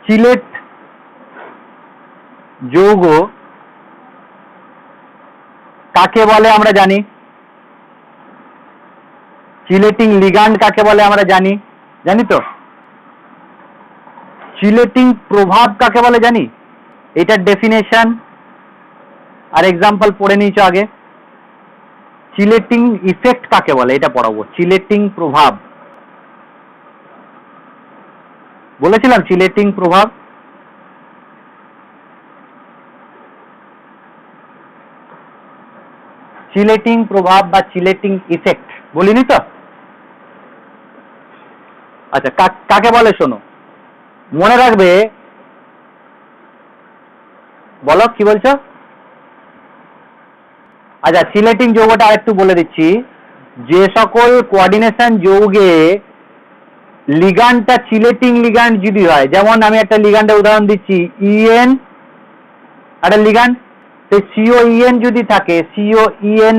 চিলেট যৌগ কাকে বলে আমরা জানি, চিলেটিং লিগ্যান্ড কাকে বলে আমরা জানি, জানি তো। চিলেটিং প্রভাব কাকে বলে জানি, এটার ডেফিনেশন আর এক্সাম্পল পড়ে নিয়েছো আগে। চিলেটিং ইফেক্ট কাকে বলে এটা পড়াবো। চিলেটিং প্রভাব বলেছিলাম, চিলেটিং প্রভাব। চিলেটিং প্রভাব বা চিলেটিং ইফেক্ট বলিনি তো। আচ্ছা, কাকে বলে শোনো, মনে রাখবে। বলো কি বলছো। আচ্ছা, চিলেটিং যৌগটা আরেকটু বলে দিচ্ছি। যে সকল কোঅর্ডিনেশন যৌগে লিগ্যান্ডটা চিলেটিং লিগ্যান্ড যদি হয়, যেমন আমি একটা লিগ্যান্ডের উদাহরণ দিচ্ছি, ইএন একটা লিগ্যান্ড, সেই সিওইএন যদি থাকে, সিওইএন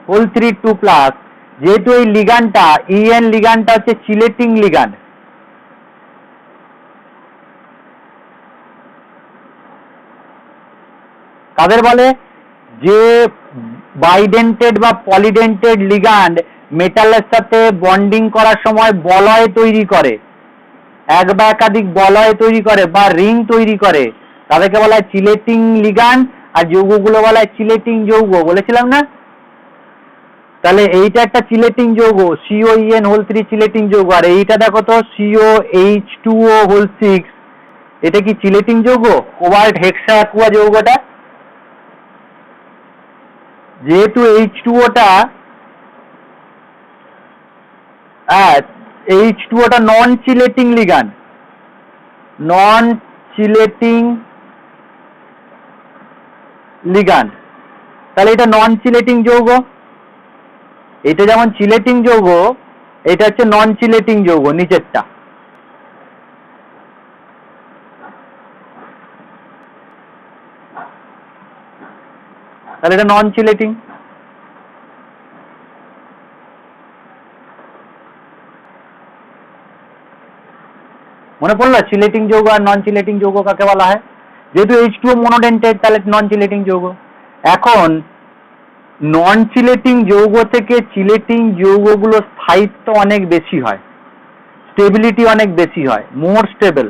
হোল 3 2+, যেহেতু এই লিগ্যান্ডটা ইএন লিগ্যান্ডটা হচ্ছে চিলেটিং লিগ্যান্ড, কাদের বলে, যে বাইডেন্টেড বা পলিডেন্টেড লিগ্যান্ড মেটালের সাথে বন্ডিং করার সময় বলয় তৈরি করে, এক বা একাধিক বলয় তৈরি করে বা রিং তৈরি করে, তাদেরকে বলা হয় চিলেটিং লিগ্যান্ড। আর যৌগগুলো বলা হয় চিলেটিং যৌগ, বলেছিলাম না। তাহলে এইটা একটা চিলেটিং যৌগ, সিওইএন হোল 3 চিলেটিং যৌগ। আর এইটা দেখো তো, COH2O হোল 6, এটা কি চিলেটিং যৌগ? কোবাল্ট হেক্সা অ্যাকুয়া যৌগটা, যেহেতু H2Oটা H2Oটা নন চিলেটিং লিগ্যান্ড, নন চিলেটিং লিগ্যান্ড, তাহলে এটা নন চিলেটিং যৌগ। এটা যেমন চিলেটিং যৌগ, এটা হচ্ছে নন চিলেটিং যৌগ নিচেরটা। তাহলে এটা নন চিলেটিং। মনে পড়লো চিলেটিং যৌগ আর নন চিলেটিং যৌগ কাকে বলা হয়। যেহেতু H2O মনোডেন্টেড, তাহলে নন চিলেটিং যৌগ। এখন নন চিলেটিং যৌগ থেকে চিলেটিং যৌগগুলোর স্থায়িত্ব অনেক বেশি হয়, স্টেবিলিটি অনেক বেশি হয়, মোর স্টেবল।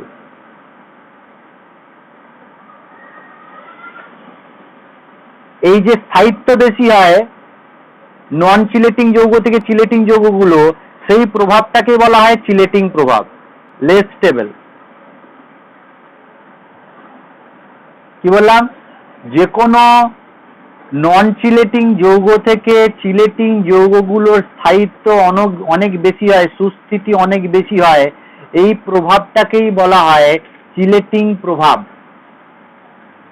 এই যে স্থায়িত্ব বেশি হয় নন চিলেটিং যৌগ থেকে চিলেটিং যৌগগুলো, সেই প্রভাবটাকে বলা হয় চিলেটিং প্রভাব, লেস স্টেবল। কি বললাম, যে কোনো নন চিলেটিং যৌগ থেকে চিলেটিং যৌগগুলোর স্থায়িত্ব অনেক বেশি হয়, সুস্থিতি অনেক বেশি হয়, এই প্রভাবটাকেই বলা হয় চিলেটিং প্রভাব।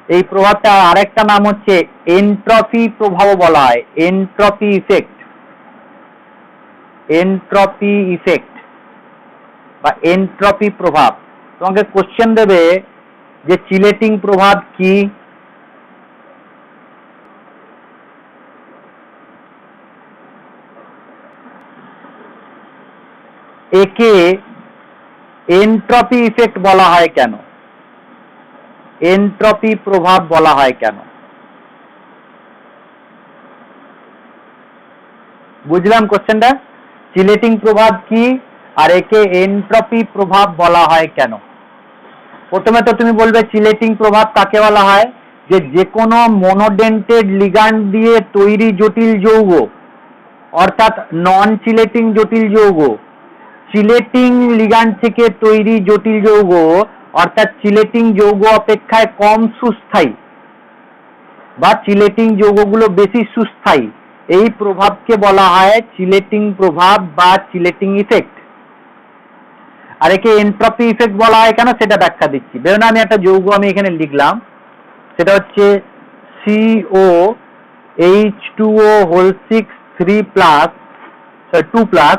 এই প্রভাবটা আরেকটা নাম হচ্ছে এনট্রপি প্রভাব বলা হয়, এনট্রপি ইফেক্ট, এনট্রপি ইফেক্ট বা এনট্রপি প্রভাব। তোমাকে কোশ্চেন দেবে যে চিলেটিং প্রভাব কি, একে এনট্রপি ইফেক্ট বলা হয় কেন, এনট্রপি প্রভাব বলা হয় কেন? বুঝলাম কোশ্চেনটা। চিলেটিং প্রভাব কি আর একে এনট্রপি প্রভাব বলা হয় কেন? প্রথমে তো তুমি বলবে চিলেটিং প্রভাব কাকে বলা হয়, যে কোনো মনোডেন্টেড লিগ্যান্ড দিয়ে তৈরি জটিল যৌগ, অর্থাৎ নন চিলেটিং জটিল যৌগ, চিলেটিং লিগ্যান্ড থেকে তৈরি জটিল যৌগ, অর্থাৎ চিলেটিং যৌগ অপেক্ষায় কম সুস্থায়ী বা চিলেটিং যৌগগুলো বেশি সুস্থায়ী, এই প্রভাবকে বলা হয় চিলেটিং প্রভাব বা চিলেটিং ইফেক্ট। আর একে এনট্রপি ইফেক্ট বলা হয় কেন সেটা ব্যাখ্যা দিচ্ছি। বেরো না, আমি একটা যৌগ আমি এখানে লিখলাম, সেটা হচ্ছে COH2O হোল 6 3+, 2+,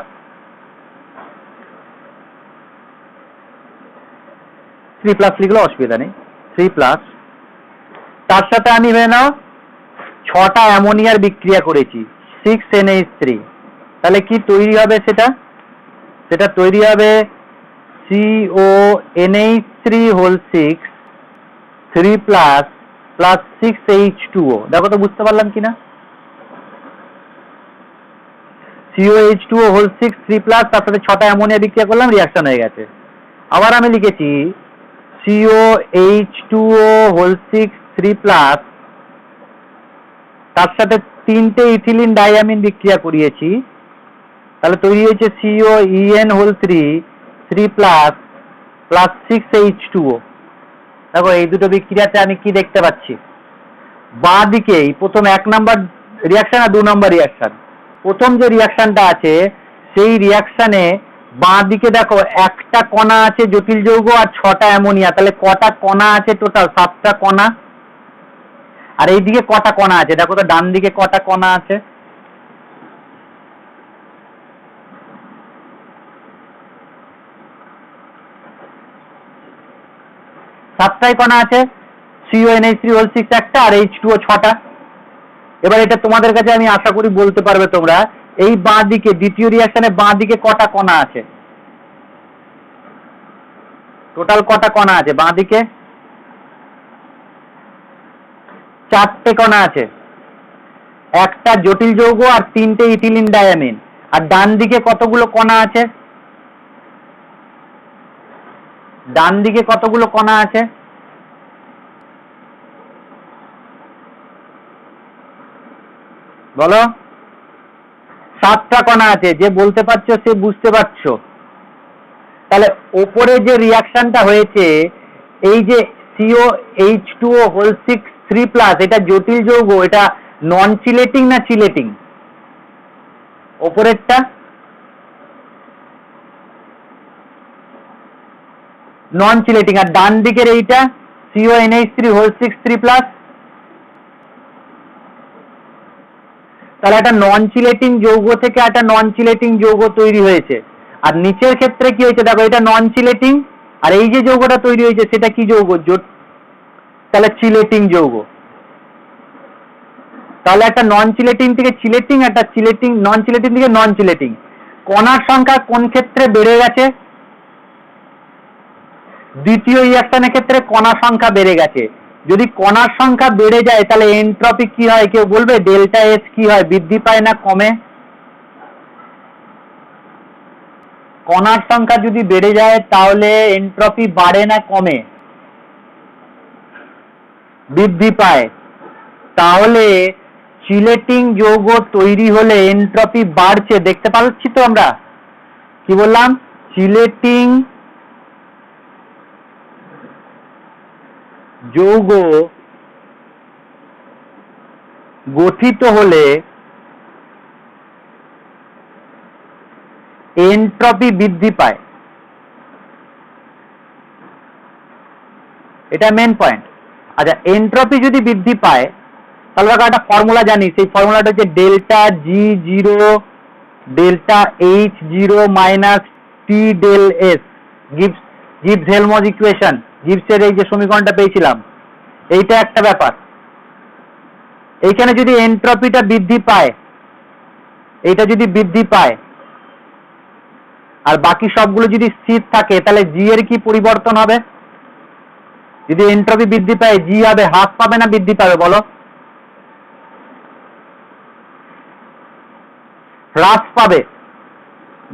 3+ লিখলে অসুবিধা নেই, 3+, তার সাথে আমি ভেবে নাও 6টা অ্যামোনিয়ার বিক্রিয়া করেছি, 6NH3, তাহলে কি তৈরি হবে, সেটা তৈরি হবে CONH3 হোল 6 3 প্লাস 6H2O। দেখো তো বুঝতে পারলাম কিনা? COH2O হোল 6 3 প্লাস, তার সাথে 6টা অ্যামোনিয়া বিক্রিয়া করলাম, রিয়াকশন হয়ে গেছে। আবার আমি লিখেছি COH2O হোল 6 3 প্লাস, তার সাথে 3টে ইথিলিন ডাইঅ্যামিন বিক্রিয়া করিয়েছি, তাহলে তৈরি হয়েছে COEN হোল 3 প্লাস 6H2O। দেখো এই দুটো বিক্রিয়াতে আমি কি দেখতে পাচ্ছি? বাঁ দিকে প্রথম 1 নাম্বার রিয়াকশন আর 2 নাম্বার রিয়াকশন, প্রথম যে রিয়াকশনটা আছে সেই রিয়াকশনে বাঁ দিকে দেখো একটা কণা আছে জটিল যৌগ আর 6টা অ্যামোনিয়া, তাহলে কটা কণা আছে টোটাল? 7টা কণা। আর এইদিকে কটা কণা আছে দেখো তো, ডান দিকে কটা কণা আছে? 7টাই কণা আছে। CONH3 হোল 6 একটা আর H2O 6টা। এবার এটা তোমাদের কাছে আমি আশা করি বলতে পারবে তোমরা, এই বাঁ দিকে দ্বিতীয় রিয়াকশনে বাঁ দিকে কটা কণা আছে? টোটাল কটা কণা আছে বাঁ দিকে? 4টে কণা আছে, একটা জটিল যৌগ আর 3টে ইথিলিন ডাইঅ্যামিন। আর ডান দিকে কতগুলো কণা আছে? ডান দিকে কতগুলো কণা আছে? বলো। 7টা কণা আছে। যে বলতে পারছো সে বুঝতে পারছো। তাহলে ওপরে যে রিয়াকশনটা হয়েছে, এই যে COH2O হোল 6 3 প্লাস, এটা জটিল যৌগ, এটা নন চিলেটিং না চিলেটিং? ওপরেরটা নন চিলেটিং, আর ডান দিকের এইটা CONH3 হোল 6 3 প্লাস, তাহলে একটা নন চিলেটিং যৌগ থেকে একটা নন চিলেটিং যৌগ তৈরি হয়েছে। আর নিচের ক্ষেত্রে কি হয়েছে দেখো, এটা নন চিলেটিং, আর এই যে যৌগটা তৈরি হয়েছে সেটা কি যৌগ? তাহলে চিলেটিং যৌগ। তাহলে একটা নন চিলেটিং থেকে চিলেটিং, একটা চিলেটিং নন চিলেটিং থেকে নন চিলেটিং। কণার সংখ্যা কোন ক্ষেত্রে বেড়ে গেছে? দ্বিতীয় রিঅ্যাকশনের ক্ষেত্রে কণার সংখ্যা বেড়ে গেছে। যদি কণার সংখ্যা বেড়ে যায় তাহলে এনট্রপি কি হয়? কেউ বলবে ডেল্টা এস কি হয়? বৃদ্ধি পায় না কমে? কণার সংখ্যা যদি বেড়ে যায় তাহলে এনট্রপি বাড়ে না কমে? বৃদ্ধি পায়। তাহলে চিলেটিং যৌগ তৈরি হলে এনট্রপি বাড়ছে, দেখতে পাচ্ছি তো আমরা। কি বললাম? চিলেটিং যৌগ গঠিত হলে এনট্রপি বৃদ্ধি পায়, এটা মেন পয়েন্ট। আচ্ছা, এনট্রপি যদি বৃদ্ধি পায় তাহলে একটা ফর্মুলা জানি, সেই ফর্মুলাটা হচ্ছে delta G0 delta H0 minus T del S, Gibbs Helmholtz equation, গিবসের এই যে সমীকরণটা পেয়েছিলাম, এইটা একটা ব্যাপার। এইখানে যদি এনট্রপিটা বৃদ্ধি পায়, এইটা যদি বৃদ্ধি পায় আর বাকি সবগুলো যদি স্থির থাকে, তাহলে জি এর কি পরিবর্তন হবে? যদি এনট্রপি বৃদ্ধি পায় জি হবে, হ্রাস পাবে না বৃদ্ধি পাবে? বলো। হ্রাস পাবে,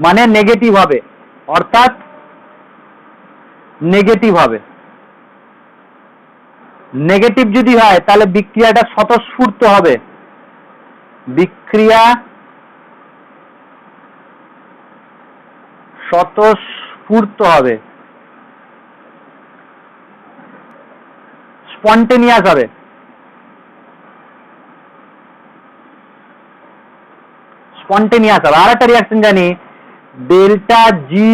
মানে নেগেটিভ হবে, অর্থাৎ নেগেটিভ হবে। নেগেটিভ যদি হয় তাহলে বিক্রিয়াটা স্বতঃস্ফূর্ত হবে, বিক্রিয়া স্বতঃস্ফূর্ত হবে, স্পন্টেনিয়াস হবে। স্পন্টেনিয়াস হবে। আর একটা রিয়াকশন জানি, ডেল্টা জি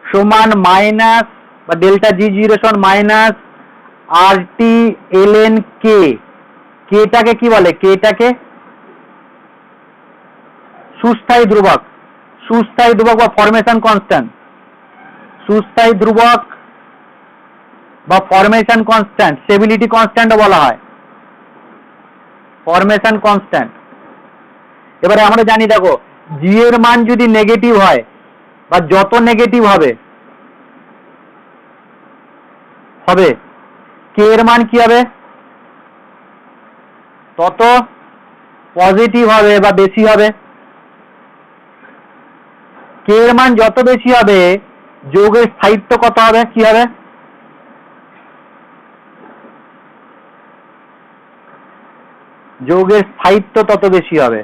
সমান মাইনাস, বা ডেল্টা G0 সমান মাইনাস RT ln K। কেটাকে কি বলে? কেটাকে সুস্থায়ী ধ্রুবক, সুস্থায়ী ধ্রুবক বা ফরমেশন কনস্ট্যান্ট, সুস্থায়ী ধ্রুবক বা ফরমেশন কনস্ট্যান্ট, স্টেবিলিটি কনস্ট্যান্টও বলা হয়, ফরমেশন কনস্ট্যান্ট। এবারে আমরা জানি দেখো, জি এর মান যদি নেগেটিভ হয় বা যত নেগেটিভ হবে হবে, কে এর মান কি হবে, তত পজিটিভ হবে বা বেশি হবে। কে এর মান যত বেশি হবে যৌগের স্থায়িত্ব কত হবে, কি হবে, যৌগের স্থায়িত্ব তত বেশি হবে।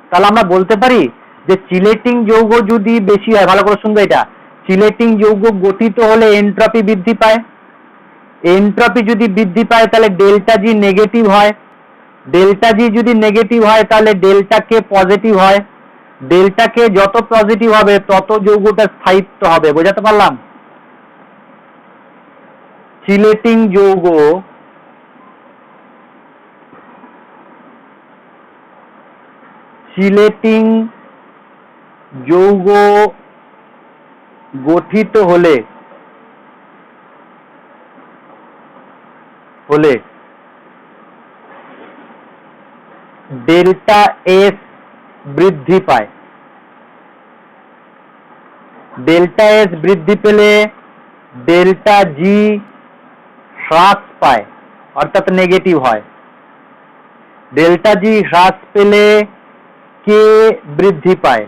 তাহলে আমরা বলতে পারি যে চিলেটিং যৌগ যদি বেশি হয়, ভালো করে শুনবে এটা, চিলেটিং যৌগ গঠিত হলে এনট্রপি বৃদ্ধি পায়, এনট্রপি যদি বৃদ্ধি পায় তাহলে ডেল্টা জি নেগেটিভ হয়, ডেল্টা জি যদি নেগেটিভ হয় তাহলে ডেল্টা কে পজিটিভ হয়, ডেল্টা কে যত পজিটিভ হবে তত যৌগটার স্থায়িত্ব হবে। বোঝাতে পারলাম? চিলেটিং যৌগ চিলেটিং যৌগ গঠিত হলে ডেল্টা এস বৃদ্ধি পায়, ডেল্টা এস বৃদ্ধি পেলে ডেল্টা জি হ্রাস পায় অর্থাৎ নেগেটিভ হয়, ডেল্টা জি হ্রাস পেলে কে বৃদ্ধি পায়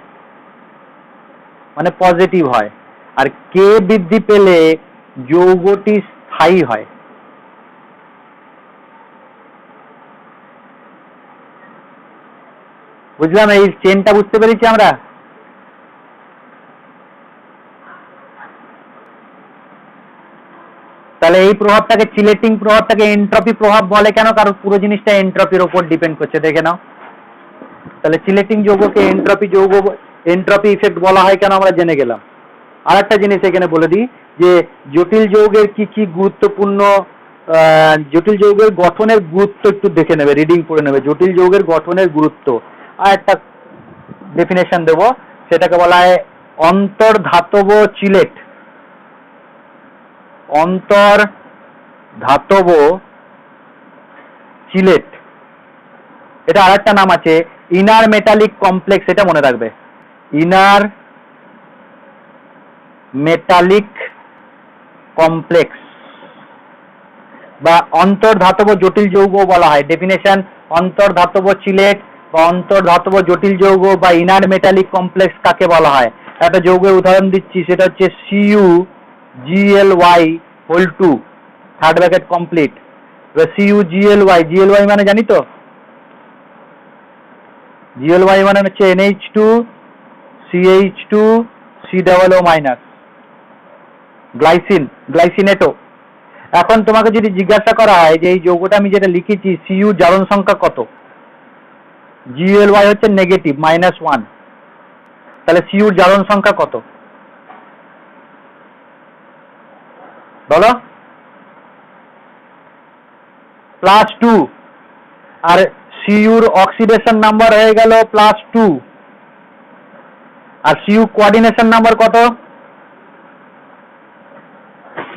মানে পজিটিভ হয়, আর কে বৃদ্ধি পেলে যৌগটি স্থায়ী হয়। বুঝলাম? এই চেনটা বুঝতে পেরেছি আমরা। তাহলে এই প্রভাবটাকে, চিলেটিং প্রভাবটাকে এনট্রপি প্রভাব বলে কেন? কারণ পুরো জিনিসটা এনট্রপির উপর ডিপেন্ড করছে। দেখে নাও তাহলে চিলেটিং যৌগকে এনট্রপি যৌগ, এনট্রপি ইফেক্ট বলা হয় কেন আমরা জেনে গেলাম। আর একটা জিনিস এখানে বলে দিই যে জটিল যৌগের কি কি গুরুত্বপূর্ণ, জটিল যৌগের গঠনের গুরুত্ব একটু দেখে নেবে, রিডিং পড়ে নেবে, জটিল যৌগের গঠনের গুরুত্ব। আর একটা ডেফিনেশন দেব, সেটাকে বলা হয় অন্তর্ধাতব চিলেট, অন্তর্ধাতব চিলেট। এটা আর একটা নাম আছে ইনার মেটালিক কমপ্লেক্স, এটা মনে রাখবে, ইনার মেটালিক কমপ্লেক্স বা অন্তর্ধাতব জটিল যৌগ বলা হয়। ডেফিনেশন, অন্তর্ধাতব চিলেট বা অন্তর্ধাতব জটিল যৌগ বা ইনার মেটালিক কমপ্লেক্স কাকে বলা হয়। একটা যৌগের উদাহরণ দিচ্ছি, সেটা হচ্ছে CuGly whole 2 third bracket complete. CuGly, GLY মানে জানি তো, GLY মানে হচ্ছে NH2 CH2 COO-, গ্লাইসিন, গ্লাইসিনেটো। এখন তোমাকে যদি জিজ্ঞাসা করা হয় যে এই যৌগটা আমি যেটা লিখেছি Cu জারণ সংখ্যা কত, GLY হচ্ছে নেগেটিভ -1, তাহলে Cu জারণ সংখ্যা কত বলো? +2, আর Cuর অক্সিডেশন নাম্বার হয়ে গেল +2, আর Cu কোঅর্ডিনেশন নাম্বার কত,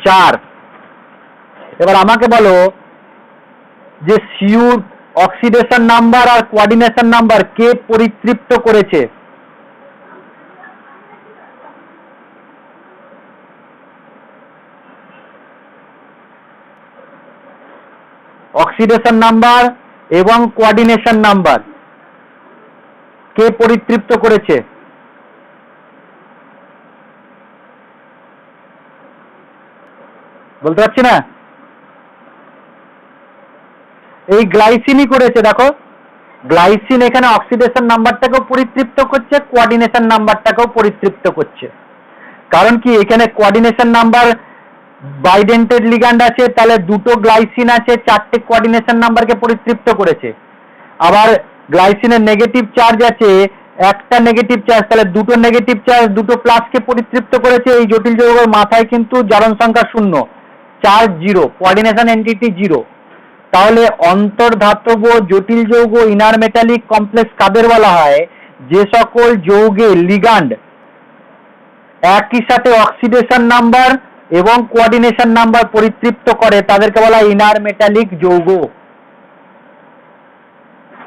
4। এবার আমাকে বলো যে Cuর অক্সিডেশন নাম্বার আর কোঅর্ডিনেশন নাম্বার কে পরিতৃপ্ত করেছে? অক্সিডেশন নাম্বার এবং কোঅর্ডিনেশন নাম্বার কে পরিতৃপ্ত করেছে? বলতে পারছি না। এই গ্লাইসিনই করেছে। দেখো গ্লাইসিন এখানে অক্সিডেশন নাম্বারটাকেও পরিতৃপ্ত করছে, কোঅর্ডিনেশন নাম্বারটাকেও পরিতৃপ্ত করছে। কারণ কি, এখানে কোঅর্ডিনেশন নাম্বার বাইডেন্টেড লিগ্যান্ড আছে, তাহলে দুটো গ্লাইসিন আছে, 4টে কোঅর্ডিনেশন নাম্বারকে পরিতৃপ্ত করেছে। আবার গ্লাইসিনের নেগেটিভ চার্জ আছে, একটা নেগেটিভ চার্জ, তাহলে দুটো নেগেটিভ চার্জ দুটো প্লাসকে পরিতৃপ্ত করেছে। এই জটিল যৌগের মাথায় কিন্তু জারণ সংখ্যা 0, চার্জ 0, কোঅর্ডিনেশন এন্টিটি 0। তাহলে অন্তর্ধাতব জটিল যৌগ ইনার মেটালিক কমপ্লেক্স কাদের বলা হয়? যে সকল যৌগে লিগ্যান্ড একই সাথে অক্সিডেশন নাম্বার এবং কোঅর্ডিনেশন নাম্বার পরিতৃপ্ত করে তাদেরকে বলা হয় ইনার মেটালিক যৌগ।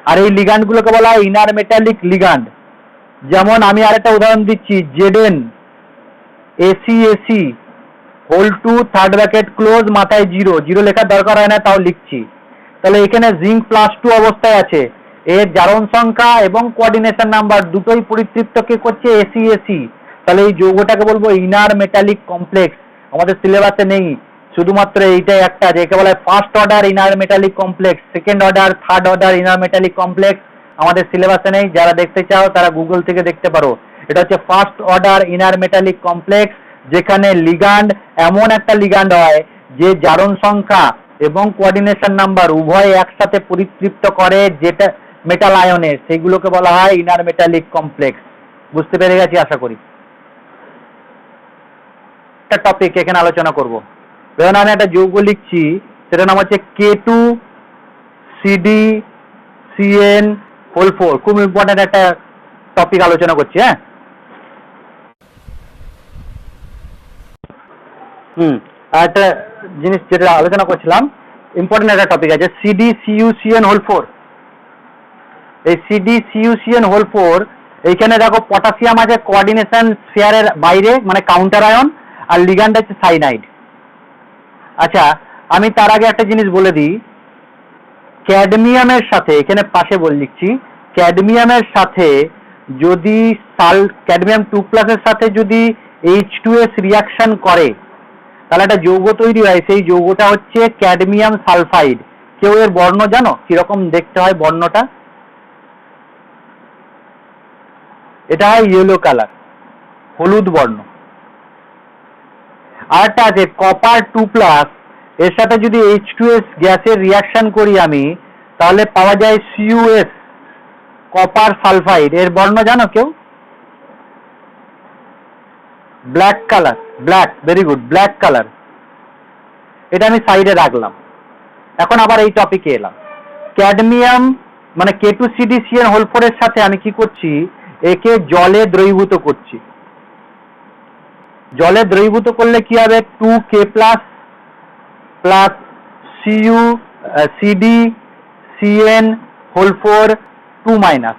আর এই লিগ্যান্ড গুলোকে বলা হয় ইনার মেটালিক লিগ্যান্ড। যেমন আমি আরেকটা উদাহরণ দিচ্ছি, Zn, ACAC whole two third bracket close মাথায় জিরো, জিরো লেখার দরকার হয় না, তাও লিখছি। তাহলে এখানে জিঙ্ক +2 অবস্থায় আছে, এর জারণ সংখ্যা এবং কোঅর্ডিনেশন নাম্বার দুটোই পরিতৃপ্ত কে করছে? ACAC। তাহলে এই যৌগটাকে বলবো ইনার মেটালিক কমপ্লেক্স। আমাদের সিলেবাসে নেই, শুধুমাত্র এইটাই একটা, যেকে বলা হয় first order inner metallic complex, second order, third order inner metallic complex. আমাদের সিলেবাসে নেই, যারা দেখতে চাও তারা গুগল থেকে দেখতে পারো। এটা হচ্ছে first order inner metallic complex, যেখানে লিগ্যান্ড এমন একটা লিগ্যান্ড হয় যে জারণ সংখ্যা এবং কোঅর্ডিনেশন নাম্বার উভয় একসাথে পরিতৃপ্ত করে যেটা মেটাল আয়নের, সেইগুলোকে বলা হয় ইনার মেটালিক কমপ্লেক্স। বুঝতে পেরে গেছি আশা করি। একটা টপিক এখানে আলোচনা করব। ধরুন আমি একটা যৌগ লিখছি, সেটার নাম হচ্ছে K2CdCN4। খুব ইম্পর্টেন্ট একটা টপিক আলোচনা করছি। হ্যাঁ, একটা জিনিস যেটা আলোচনা করছিলাম, ইম্পর্টেন্ট একটা টপিক আছে CdCuCN4। এই CdCuCN4 এইখানে দেখো পটাশিয়াম আছে কোঅর্ডিনেশন স্ফিয়ারের বাইরে, মানে কাউন্টার আয়ন, আর লিগ্যান্ড আছে সাইনাইড। আচ্ছা, আমি তার আগে একটা জিনিস বলে দিই, ক্যাডমিয়ামের সাথে, এখানে পাশে বলে লিখছি, ক্যাডমিয়ামের সাথে যদি ক্যাডমিয়াম 2+ এর সাথে যদি H2S রিয়াকশন করে, তাহলে একটা যৌগ তৈরি হয়, সেই যৌগটা হচ্ছে ক্যাডমিয়াম সালফাইড। কেউ এর বর্ণ জানো কিরকম দেখতে হয় বর্ণটা? এটা হয় ইয়েলো কালার, হলুদ বর্ণ। আর একটা আছে কপার 2+, এর সাথে যদি H2S গ্যাসের রিয়াকশন করি আমি, তাহলে পাওয়া যায় CuS, কপার সালফাইড। এর বর্ণ জানো কেউ? Black colour, black, very good, black colour. এটা আমি সাইডে রাখলাম। এখন আবার এই টপিকে এলাম। ক্যাডমিয়াম মানে K2CdCN4 এর সাথে আমি কি করছি? একে জলে দ্রবীভূত করছি। জলে দ্রবীভূত করলে কি হবে? 2K+ plus CdCN4 2-।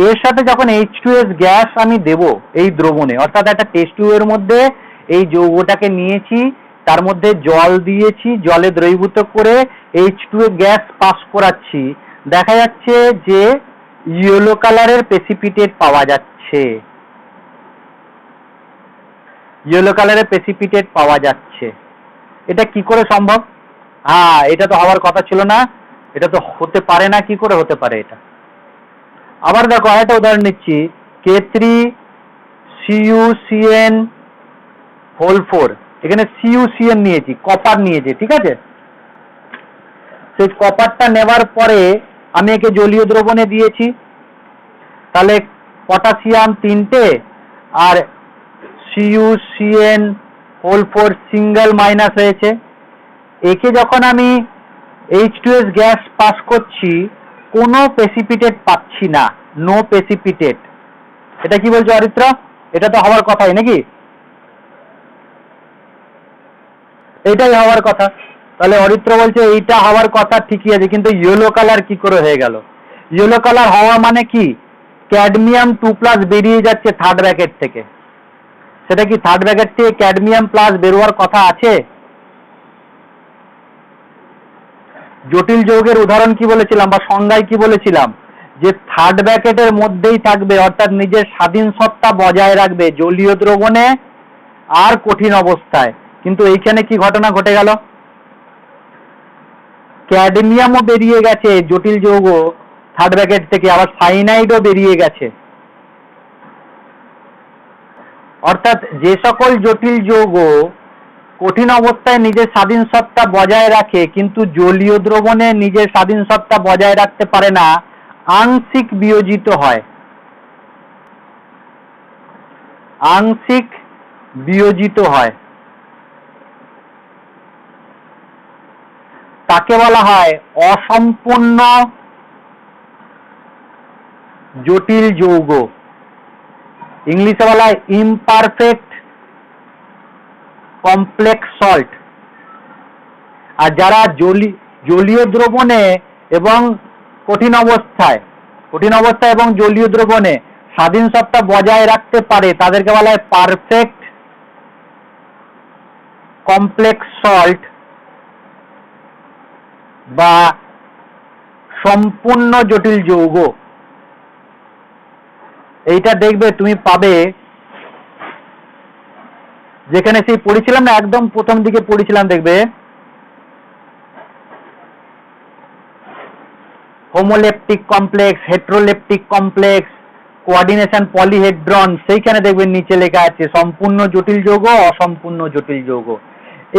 এর সাথে যখন H2S গ্যাস আমি দেব এই দ্রবণে, অর্থাৎ একটা টেস্ট টিউবের মধ্যে এই যৌগটাকে নিয়েছি, তার মধ্যে জল দিয়েছি, জলে দ্রবীভূত করে H2S গ্যাস পাস করাচ্ছি, দেখা যাচ্ছে যে ইয়েলো কালারের প্রেসিপিটেট পাওয়া যাচ্ছে। ইয়েলো কালারের প্রেসিপিটেট পাওয়া যাচ্ছে। এটা কি করে সম্ভব? হ্যাঁ, এটা তো হওয়ার কথা ছিল না, এটা তো হতে পারে না। কি করে হতে পারে এটা? আবার দেখো আরেকটা উদাহরণ নিচ্ছি, K3CuCN4। এখানে CuCN নিয়েছি, কপার নিয়েছি, ঠিক আছে? সেই কপারটা নেওয়ার পরে আমি একে জলীয় দ্রবণে দিয়েছি, তাহলে পটাশিয়াম 3টে আর CuCN4 সিঙ্গেল মাইনাস হয়েছে। একে যখন আমি H2S গ্যাস পাস করছি, কোনো প্রেসিপিটেট পাচ্ছি না, নো প্রেসিপিটেট। এটা কি বলছো অরিত্র? এটা তো হওয়ার কথাই নাকি? এটাই হওয়ার কথা। তাহলে অরিত্র বলছে এইটা হওয়ার কথা, ঠিকই আছে, কিন্তু ইয়েলো কালার কি করে হয়ে গেল? ইয়েলো কালার হওয়া মানে কি? ক্যাডমিয়াম 2+ বেরিয়ে যাচ্ছে থার্ড ব্র্যাকেট থেকে। সেটা কি থার্ড ব্র্যাকেট থেকে ক্যাডমিয়াম প্লাস বেরোয়ার কথা আছে? জটিল যৌগের উদাহরণ কি বলেছিলাম বা সংজ্ঞায় কি বলেছিলাম? যে থার্ড ব্র্যাকেটের মধ্যেই থাকবে, অর্থাৎ নিজের স্বাধীন সত্তা বজায় রাখবে জলীয় দ্রবণে আর কঠিন অবস্থায়। কিন্তু এইখানে কি ঘটনা ঘটে গেল? ক্যাডমিয়ামও বেরিয়ে গেছে জটিল যৌগ থার্ড ব্র্যাকেট থেকে, আবার সাইনাইডও বেরিয়ে গেছে। অর্থাৎ যে সকল জটিল যৌগ কঠিন অবস্থায় নিজের স্বাধীন সত্তা বজায় রাখে কিন্তু জলীয় দ্রবণে নিজের স্বাধীন সত্তা বজায় রাখতে পারে না, আংশিক বিয়োজিত হয়। আংশিক বিয়োজিত হয়, তাকে বলা হয় অসম্পূর্ণ জটিল যৌগ। ইংলিশে বলা হয় ইমপারফেক্ট কমপ্লেক্স সল্ট। আর যারা জলীয় দ্রবণে এবং কঠিন অবস্থায় এবং জলীয় দ্রবণে স্বাধীন সত্তা বজায় রাখতে পারে, তাদেরকে বলা হয় পারফেক্ট কমপ্লেক্স সল্ট বা সম্পূর্ণ জটিল যৌগ, এইটা দেখবে তুমি পাবে যেখানে সেই পড়েছিলাম না, একদম প্রথম দিকে পড়েছিলাম, দেখবে হোমোলেপটিক কমপ্লেক্স, হেট্রোলেপটিক কমপ্লেক্স, কোঅর্ডিনেশন পলিহেড্রন, সেইখানে দেখবেন নিচে লেখা আছে সম্পূর্ণ জটিল যৌগ, অসম্পূর্ণ জটিল যৌগ।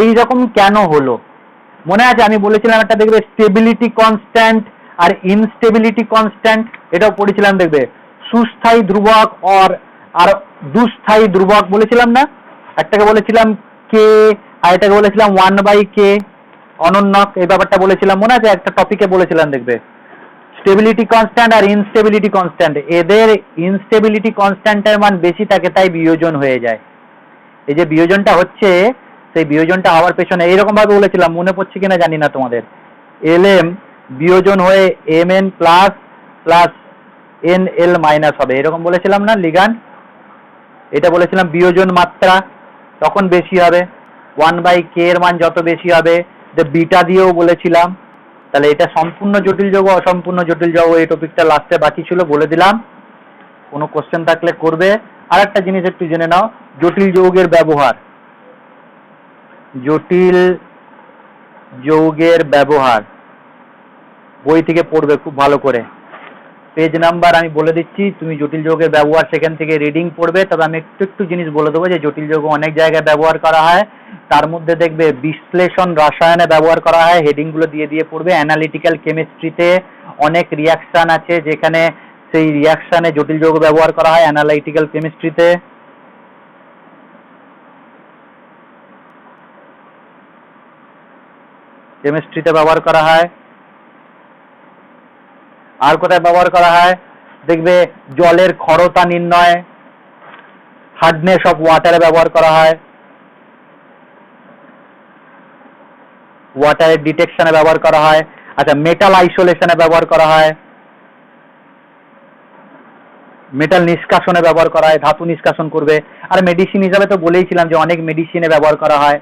এই রকম কেন হলো মনে আছে? আমি বলেছিলাম একটা দেখবে স্টেবিলিটি কনস্ট্যান্ট আর ইনস্টেবিলিটি কনস্ট্যান্ট, এটাও পড়েছিলাম, দেখবে সুস্থায়ী ধ্রুবক আর দুস্থায়ী ধ্রুবক বলেছিলাম না? একটাকে বলেছিলাম কে আর এটাকে বলেছিলাম 1/k অনন্যক, এই ব্যাপারটা বলেছিলাম মনে আছে? একটা টপিকে বলেছিলাম, দেখবে স্টেবিলিটি কনস্ট্যান্ট আর ইনস্টেবিলিটি কনস্ট্যান্ট, এদের ইনস্টেবিলিটি কনস্ট্যান্টের মান বেশি থাকে তাই বিয়োজন হয়ে যায়। এই যে বিয়োজনটা হচ্ছে, সেই বিয়োজনটা হওয়ার পেছনে এইরকম ভাবে বলেছিলাম, মনে পড়ছে কিনা জানি না তোমাদের, Lm বিয়োজন হয়ে Mn plus plus Nl minus হবে, এরকম বলেছিলাম না লিগ্যান্ড? এটা বলেছিলাম বিয়োজন মাত্রা তখন বেশি হবে, 1/k এর মান যত বেশি হবে, বিটা দিয়েও বলেছিলাম। তাহলে এটা সম্পূর্ণ জটিল যৌগ, অসম্পূর্ণ জটিল যৌগ, এই টপিকটা লাস্টে বাকি ছিল, বলে দিলাম। কোনো কোশ্চেন থাকলে করবে। আর একটা জিনিস একটু জেনে নাও, জটিল যৌগের ব্যবহার। জটিল যৌগের ব্যবহার বই থেকে পড়বে খুব ভালো করে, পেজ নাম্বার আমি বলে দিচ্ছি, তুমি জটিল যৌগের ব্যবহার সেখান থেকে রিডিং পড়বে। তবে আমি একটু একটু জিনিস বলে দেবো যে জটিল যৌগ অনেক জায়গায় ব্যবহার করা হয়, তার মধ্যে দেখবে বিশ্লেষণ রসায়নে ব্যবহার করা হয়, হেডিংগুলো দিয়ে দিয়ে পড়বে। অ্যানালিটিক্যাল কেমিস্ট্রিতে অনেক রিয়াকশন আছে যেখানে সেই রিয়াকশনে জটিল যৌগ ব্যবহার করা হয়, অ্যানালিটিক্যাল কেমিস্ট্রিতে। কেমিস্ট্রিতে ব্যবহার করা হয়। আর কোথায় ব্যবহার করা হয় দেখবে, জলের ক্ষরতা নির্ণয়, হার্ডনেস অফ ওয়াটারে ব্যবহার করা হয়, ওয়াটারের ডিটেকশনে ব্যবহার করা হয়। আচ্ছা, মেটাল আইসোলেশনে ব্যবহার করা হয়, মেটাল নিষ্কাশনে ব্যবহার করা হয়, ধাতু নিষ্কাশন করবে। আর মেডিসিন হিসাবে তো বলেইছিলাম যে অনেক মেডিসিনে ব্যবহার করা হয়,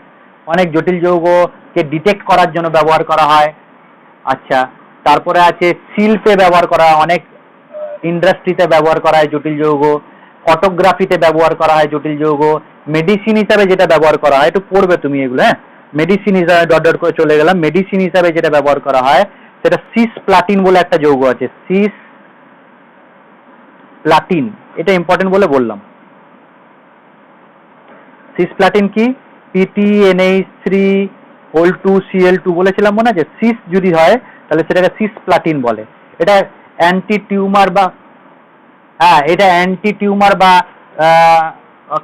অনেক জটিল যৌগকে ডিটেক্ট করার জন্য ব্যবহার করা হয়। আচ্ছা, তারপরে আছে শিল্পে ব্যবহার করা হয়, অনেক ইন্ডাস্ট্রিতে ব্যবহার করা হয় জটিল যৌগ, ফটোগ্রাফিতে ব্যবহার করা হয় জটিল যৌগ, মেডিসিন হিসাবে যেটা ব্যবহার করা হয়, একটু পড়বে তুমি এগুলো, হ্যাঁ। মেডিসিন হিসাবে ডট ডট করে চলে গেলাম, মেডিসিন হিসাবে যেটা ব্যবহার করা হয় সেটা সিস প্লাটিন বলে একটা যৌগ আছে, সিস প্লাটিন, এটা ইম্পর্টেন্ট বলে বললাম। সিস প্লাটিন কি? PTNH3(2Cl2) বলেছিলাম মনে আছে? সিস যদি হয় তাহলে সেটাকে সিস প্লাটিন বলে। এটা অ্যান্টি টিউমার বা এটা অ্যান্টি টিউমার বা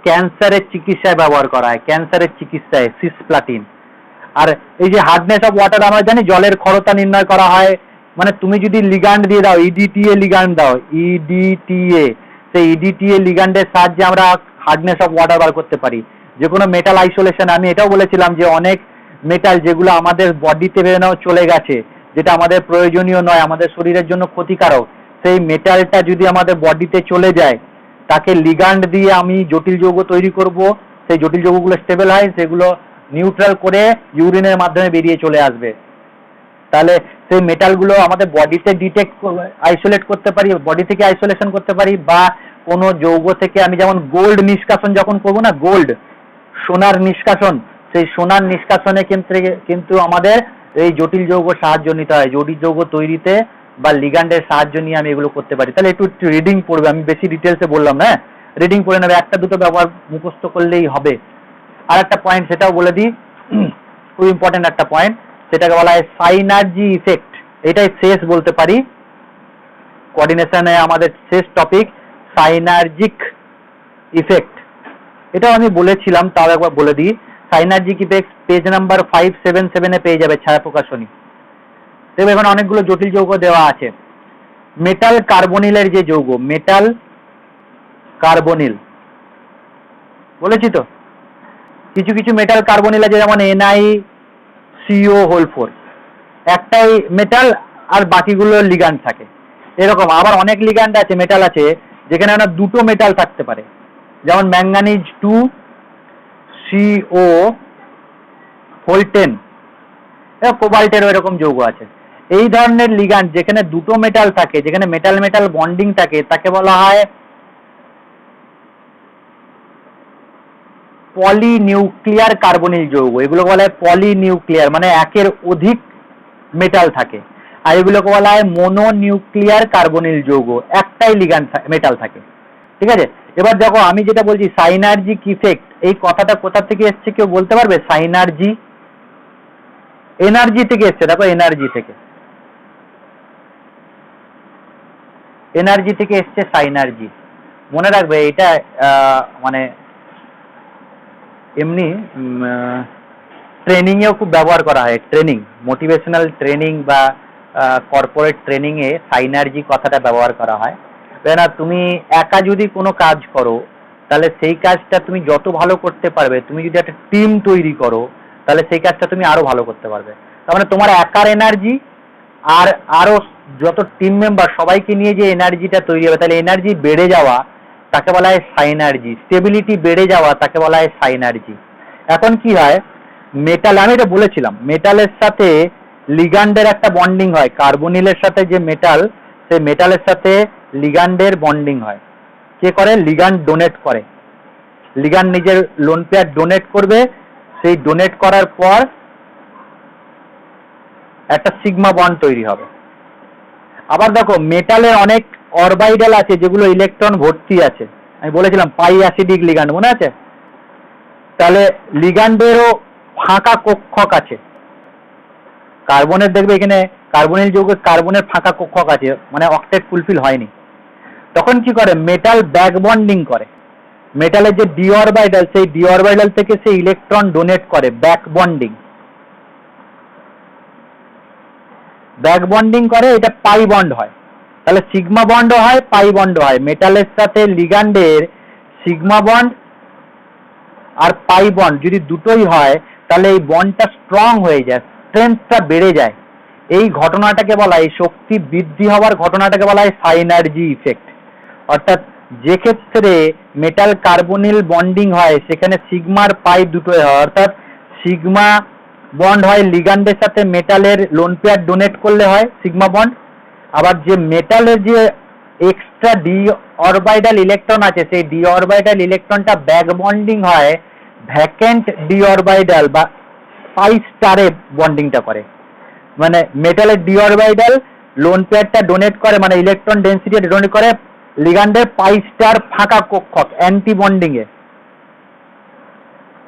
ক্যান্সারের চিকিৎসায় ব্যবহার করা হয়, ক্যান্সারের চিকিৎসায় সিস প্লাটিন। আর এই যে হার্ডনেস অফ ওয়াটার, আমরা জানি জলের ক্ষরতা নির্ণয় করা হয়, মানে তুমি যদি লিগ্যান্ড দিয়ে দাও, EDTA লিগ্যান্ড দাও, EDTA, সেই EDTA লিগ্যান্ডের সাহায্যে আমরা হার্ডনেস অফ ওয়াটার বার করতে পারি। যে কোনো মেটাল আইসোলেশন, আমি এটাও বলেছিলাম যে অনেক মেটাল যেগুলো আমাদের বডিতে চলে গেছে, যেটা আমাদের প্রয়োজনীয় নয়, আমাদের শরীরের জন্য ক্ষতিকারক, সেই মেটালটা যদি আমাদের বডিতে চলে যায়, তাকে লিগ্যান্ড দিয়ে আমি জটিল যৌগ তৈরি করব, সেই জটিল যৌগগুলো স্টেবল হয়, সেগুলো নিউট্রাল করে ইউরিনের মাধ্যমে বেরিয়ে চলে আসবে। তাহলে সেই মেটালগুলো আমাদের বডিতে ডিটেক্ট আইসোলেট করতে পারি, বডি থেকে আইসোলেশন করতে পারি, বা কোনো যৌগ থেকে আমি যেমন গোল্ড নিষ্কাশন যখন করবো না, গোল্ড সোনার নিষ্কাশন, সেই সোনার নিষ্কাশনের ক্ষেত্রে কিন্তু আমাদের এই জটিল যৌগ সাহায্য নিতে হয়, জটিল যৌগ তৈরিতে বা লিগ্যান্ডের সাহায্য নিয়ে আমি এগুলো করতে পারি। তাহলে একটু রিডিং পড়বে, আমি বেশি ডিটেলসে বললাম না, রিডিং পড়ে নেবে, একটা দুটো ব্যবহার মুখস্থ করলেই হবে। আর একটা পয়েন্ট সেটাও বলে দিই, খুব ইম্পর্টেন্ট একটা পয়েন্ট, সেটাকে বলা হয় সাইনার্জি ইফেক্ট। এটাই শেষ বলতে পারি, কোঅর্ডিনেশনে আমাদের শেষ টপিক সাইনার্জিক ইফেক্ট। এটাও আমি বলেছিলাম, তাও একবার বলে দিই। সাইনার্জিক ইফেক্ট পেজ নাম্বার 577 পেয়ে যাবে, ছায়া প্রকাশনী। দেখবে এখানে অনেকগুলো জটিল যৌগ দেওয়া আছে। মেটাল কার্বনিলের যে যৌগ, মেটাল কার্বনিল বলেছি তো, কিছু কিছু মেটাল কার্বনিল আছে, যেমন NiCO4, একটাই মেটাল আর বাকিগুলো লিগ্যান্ড থাকে, এরকম। আবার অনেক লিগ্যান্ড আছে, মেটাল আছে যেখানে আমরা দুটো মেটাল থাকতে পারে, যেমন ম্যাঙ্গানিজ 2CO ফোল্টেন, কোবাল্টের এরকম যৌগ আছে। এই ধরনের লিগ্যান্ড যেখানে দুটো মেটাল থাকে, যেখানে মেটাল মেটাল বন্ডিং থাকে, তাকে বলা হয় পলিনিউক্লিয়ার কার্বনিল যৌগ। এগুলো বলা হয় পলিনিউক্লিয়ার, মানে একের অধিক মেটাল থাকে। আর এগুলোকে বলা হয় মোনোনিউক্লিয়ার কার্বনিল যৌগ, একটাই লিগ্যান্ড মেটাল থাকে। ঠিক আছে, এবার দেখো আমি যেটা বলছি সাইনার্জিক ইফেক্ট, এই কথাটা কোথা থেকে এসছে কেউ বলতে পারবে? সাইনার্জি, এনার্জি থেকে এসছে। দেখো এনার্জি থেকে, এনার্জি থেকে এসছে সাইনার্জি। মনে রাখবে এটা মানে এমনি ট্রেনিং এও খুব ব্যবহার করা হয়। ট্রেনিং, মোটিভেশনাল ট্রেনিং বা কর্পোরেট ট্রেনিং এ সাইনার্জি কথাটা ব্যবহার করা হয়। না, তুমি একা যদি কোনো কাজ করো তাহলে সেই কাজটা তুমি যত ভালো করতে পারবে, তুমি যদি একটা টিম তৈরি করো তাহলে সেই কাজটা তুমি আরো ভালো করতে পারবে। তার মানে তোমার একার এনার্জি আর আরো যত টিম মেম্বার সবাইকে নিয়ে যে এনার্জিটা তৈরি হবে, তাহলে এনার্জি বেড়ে যাওয়া তাকে বলা হয় সাইনার্জি। স্টেবিলিটি বেড়ে যাওয়া তাকে বলা হয় সাইনার্জি। এখন কি হয়, মেটাল, আমি এটা বলেছিলাম, মেটালের সাথে লিগ্যান্ডের একটা বন্ডিং হয়। কার্বনিলের সাথে যে মেটাল, সেই মেটালের সাথে লিগ্যান্ডের বন্ডিং হয়। কে করে? লিগ্যান্ড ডোনেট করে। লিগ্যান্ড নিজের লোন পেয়ার ডোনেট করবে, সেই ডোনেট করার পর একটা সিগমা বন্ড তৈরি হবে। আবার দেখো মেটালের অনেক অরবাইটাল আছে যেগুলো ইলেকট্রন ভর্তি আছে। আমি বলেছিলাম পাই অ্যাসিডিক লিগ্যান্ড, মনে আছে? তাহলে লিগ্যান্ডেরও ফাঁকা কক্ষক আছে। কার্বনের দেখবে এখানে কার্বনিল যৌগে কার্বনের ফাঁকা কক্ষক আছে, মানে অক্টেট ফুলফিল হয়নি। তখন কি করে? মেটাল ব্যাক বন্ডিং করে। মেটালের যে ডি অরবাইটাল, সেই ডি অরবাইটাল থেকে সে ইলেকট্রন ডোনেট করে, ব্যাক বন্ডিং। ব্যাক বন্ডিং করে, এটা পাই বন্ড হয়। তাহলে সিগমা বন্ডও হয়, পাই বন্ডও হয়। মেটালের সাথে লিগ্যান্ডের সিগমা বন্ড আর পাই বন্ড যদি দুটোই হয় তাহলে এই বন্ডটা স্ট্রং হয়ে যায়, স্ট্রেংথটা বেড়ে যায়। এই ঘটনাটাকে বলা হয়, শক্তি বৃদ্ধি হওয়ার ঘটনাটাকে বলা হয় সাইনার্জি ইফেক্ট। অর্থাৎ যে ক্ষেত্রে মেটাল কার্বনিল বন্ডিং হয় সেখানে সিগমার পাই দুটোই হয়। অর্থাৎ সিগমা বন্ড হয় লিগ্যান্ডের সাথে মেটালের লোন পেয়ার ডোনেট করলে হয় সিগমা বন্ড। আবার যে মেটালের যে এক্সট্রা ডি অরবাইটাল ইলেকট্রন আছে, সেই ডি অরবাইটাল ইলেকট্রনটা ব্যাক বন্ডিং হয় ভ্যাকেন্ট ডি অরবাইটাল বা পাই স্টারে বন্ডিংটা করে। মানে মেটালের ডি অরবাইটাল লোন পেয়ারটা ডোনেট করে, মানে ইলেকট্রন ডেন্সিটি ডোনেট করে লিগ্যান্ডের পাই স্টার ফাঁকা কক্ষক অ্যান্টি বন্ডিং এ,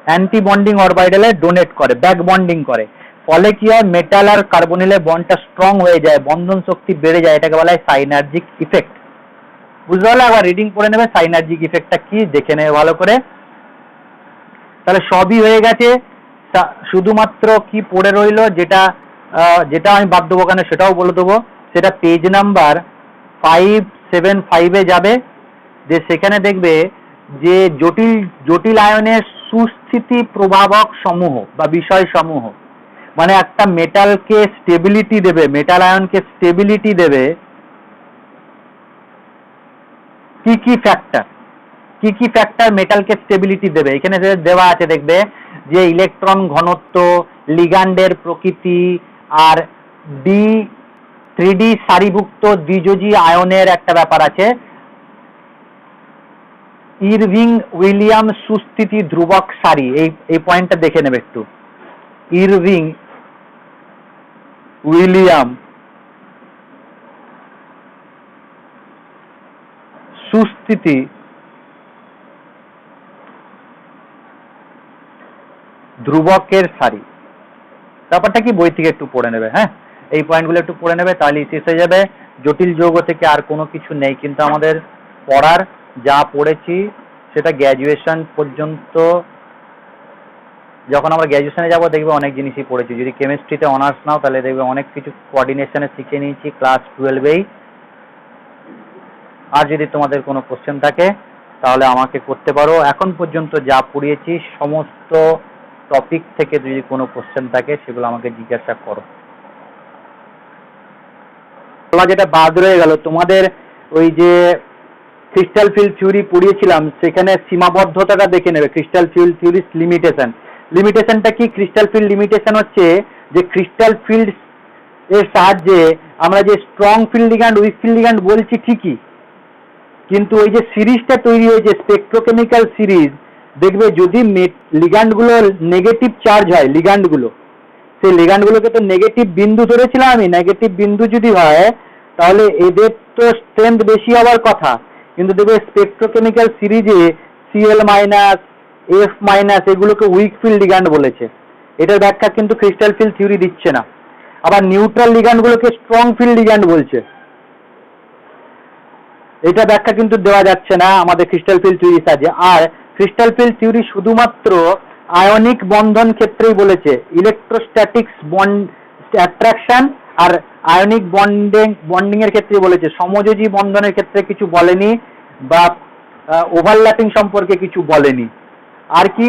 অ্যান্টি বন্ডিং অরবাইটালে ডোনেট করে, ব্যাক বন্ডিং করে। ফলে কি হয়? মেটাল আর কার্বনিলের বন্ডটা স্ট্রং হয়ে যায়, বন্ধন শক্তি বেড়ে যায়। এটাকে বলা হয় সাইনার্জিক ইফেক্ট। বুঝতে পারলে? আবার রিডিং পড়ে নেবে সাইনার্জিক ইফেক্টটা কি, দেখে নেবে ভালো করে। তাহলে সবই হয়ে গেছে, শুধুমাত্র কি পড়ে রইলো, যেটা যেটা আমি বাদ দেবো কেন সেটাও বলে দেবো। সেটা পেজ নাম্বার 575-এ যাবে, যে সেখানে দেখবে যে জটিল জটিল আয়নের সুস্থিতি প্রভাবক সমূহ বা বিষয় সমূহ, মানে একটা মেটালকে স্টেবিলিটি দেবে, মেটাল আয়নকে স্টেবিলিটি দেবে কি কি ফ্যাক্টর, কি কি ফ্যাক্টর মেটালকে স্টেবিলিটি দেবে। এখানে দেওয়া আছে, দেখবে যে ইলেকট্রন ঘনত্ব, লিগ্যান্ডের প্রকৃতি, আর ডি 3D সারিভুক্ত দ্বিযোজী আয়নের একটা ব্যাপার আছে। ইরভিং উইলিয়াম সুস্থিতি ধ্রুবক সারি, এই পয়েন্টটা দেখে নেবে একটু। ইরভিং উইলিয়াম সুস্থিতি ধ্রুবকের সারি, ব্যাপারটা কি বই থেকে একটু পড়ে নেবে। হ্যাঁ, এই পয়েন্টগুলো একটু পড়ে নেবে, তাহলে শেষ হয়ে যাবে। জটিল যৌগ থেকে আর কোনো কিছু নেই, কিন্তু আমাদের পড়ার যা পড়েছি সেটা গ্র্যাজুয়েশন পর্যন্ত। যখন আমরা গ্র্যাজুয়েশনে যাবো দেখবে অনেক জিনিসই পড়েছি। যদি কেমিস্ট্রিতে অনার্স নাও তাহলে দেখবে অনেক কিছু কোঅর্ডিনেশনে শিখে নিয়েছি ক্লাস 12-এই। আর যদি তোমাদের কোনো কোশ্চেন থাকে তাহলে আমাকে করতে পারো। এখন পর্যন্ত যা পড়িয়েছি সমস্ত টপিক থেকে যদি কোনো কোশ্চেন থাকে সেগুলো আমাকে জিজ্ঞাসা করো। যেটা বাদ রয়ে গেল, তোমাদের ওই যে ক্রিস্টাল ফিল্ড থিওরি পড়িয়েছিলাম সেখানে সীমাবদ্ধতাটা দেখে নেবে। ক্রিস্টাল ফিল্ড থিওরির লিমিটেশন, লিমিটেশনটা কি? ক্রিস্টাল ফিল্ড লিমিটেশন হচ্ছে যে ক্রিস্টাল ফিল্ড এর সাহায্যে আমরা যে strong field ligand, week field ligand বলছি ঠিকই, কিন্তু ওই যে সিরিজটা তৈরি হয়েছে স্পেকট্রোকেমিক্যাল সিরিজ, দেখবে যদি লিগ্যান্ডগুলো নেগেটিভ চার্জ হয়, লিগ্যান্ডগুলো, সেই লিগ্যান্ডগুলোকে তো নেগেটিভ বিন্দু ধরেছিলাম আমি, নেগেটিভ বিন্দু যদি হয় তাহলে এদের তো স্ট্রেংথ বেশি হওয়ার কথা, কিন্তু দেখবে স্পেকট্রোকেমিক্যাল সিরিজে সিএল মাইনাস, এফ মাইনাস এগুলোকে উইক ফিল্ড লিগ্যান্ড বলেছে। এটার ব্যাখ্যা কিন্তু ক্রিস্টাল ফিল্ড থিওরি দিচ্ছে না। আবার নিউট্রাল লিগ্যান্ডগুলোকে স্ট্রং ফিল্ড লিগ্যান্ড বলছে, এটা ব্যাখ্যা কিন্তু দেওয়া যাচ্ছে না আমাদের ক্রিস্টাল ফিল্ড থিওরির সাহায্যে। আর ক্রিস্টাল ফিল্ড থিওরি শুধুমাত্র আয়নিক বন্ধন ক্ষেত্রেই বলেছে, ইলেকট্রোস্ট্যাটিক্স বন্ড অ্যাট্রাকশন আর আয়নিক বন্ডিং এর ক্ষেত্রে বলেছে, সমযোজী বন্ধনের ক্ষেত্রে কিছু বলেনি বা ওভারল্যাপিং সম্পর্কে কিছু বলেনি। আর কি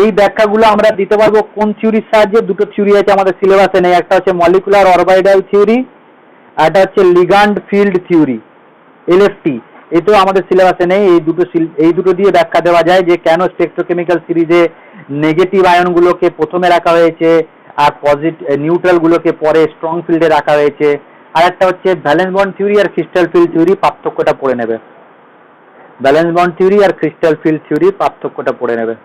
এই ব্যাখ্যাগুলো আমরা দিতে পারবো কোন থিওরির সাহায্যে? দুটো থিওরি আছে আমাদের সিলেবাসে নেই, একটা হচ্ছে মলিকুলার অরবিটাল থিওরি, আর একটা হচ্ছে লিগ্যান্ড ফিল্ড থিওরি, এলএফটি। এটাও আমাদের সিলেবাসে নেই। এই দুটো দিয়ে ব্যাখ্যা দেওয়া যায় যে কেন স্পেকট্রোকেমিক্যাল সিরিজে নেগেটিভ আয়নগুলোকে প্রথমে রাখা হয়েছে আর নিউট্রাল গুলোকে পরে স্ট্রং ফিল্ডে রাখা হয়েছে। আর একটা হচ্ছে ভ্যালেন্স বন্ড থিওরি আর ক্রিস্টাল ফিল্ড থিওরি, পার্থক্যটা পড়ে নেবে। ভ্যালেন্স বন্ড থিওরি আর ক্রিস্টাল ফিল্ড থিওরির পার্থক্যটা পড়ে নেবে।